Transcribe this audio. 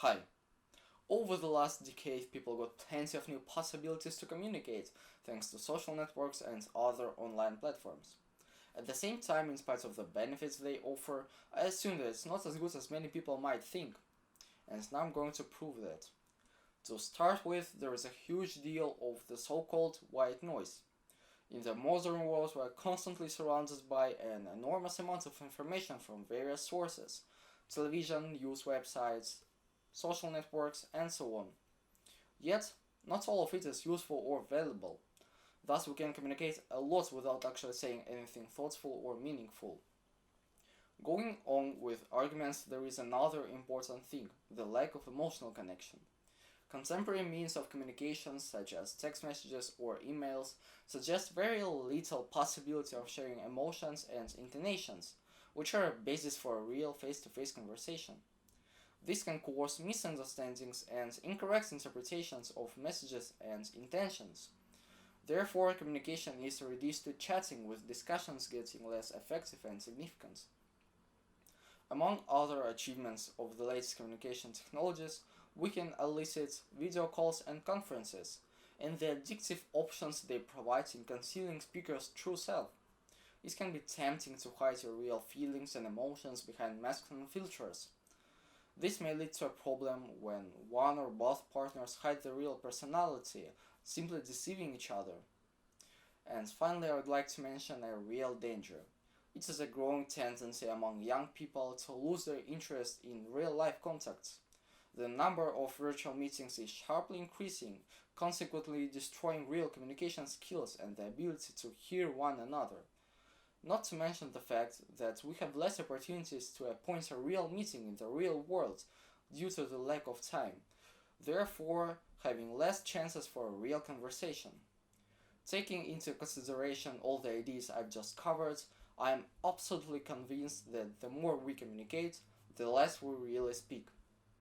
Hi. Over the last decade, people got plenty of new possibilities to communicate, thanks to social networks and other online platforms. At the same time, in spite of the benefits they offer, I assume that it's not as good as many people might think. And now I'm going to prove that. To start with, there is a huge deal of the so-called white noise. In the modern world, we are constantly surrounded by an enormous amount of information from various sources: television, news websites, social networks, and so on. Yet, not all of it is useful or valuable. Thus, we can communicate a lot without actually saying anything thoughtful or meaningful. Going on with arguments, there is another important thing: the lack of emotional connection. Contemporary means of communication, such as text messages or emails, suggest very little possibility of sharing emotions and intonations, which are a basis for a real face-to-face conversation. This can cause misunderstandings and incorrect interpretations of messages and intentions. Therefore, communication is reduced to chatting, with discussions getting less effective and significant. Among other achievements of the latest communication technologies, we can elicit video calls and conferences, and the addictive options they provide in concealing speakers' true self. It can be tempting to hide your real feelings and emotions behind masks and filters. This may lead to a problem when one or both partners hide their real personality, simply deceiving each other. And finally, I would like to mention a real danger. It is a growing tendency among young people to lose their interest in real life contacts. The number of virtual meetings is sharply increasing, consequently destroying real communication skills and the ability to hear one another. Not to mention the fact that we have less opportunities to appoint a real meeting in the real world due to the lack of time, therefore having less chances for a real conversation. Taking into consideration all the ideas I've just covered, I am absolutely convinced that the more we communicate, the less we really speak.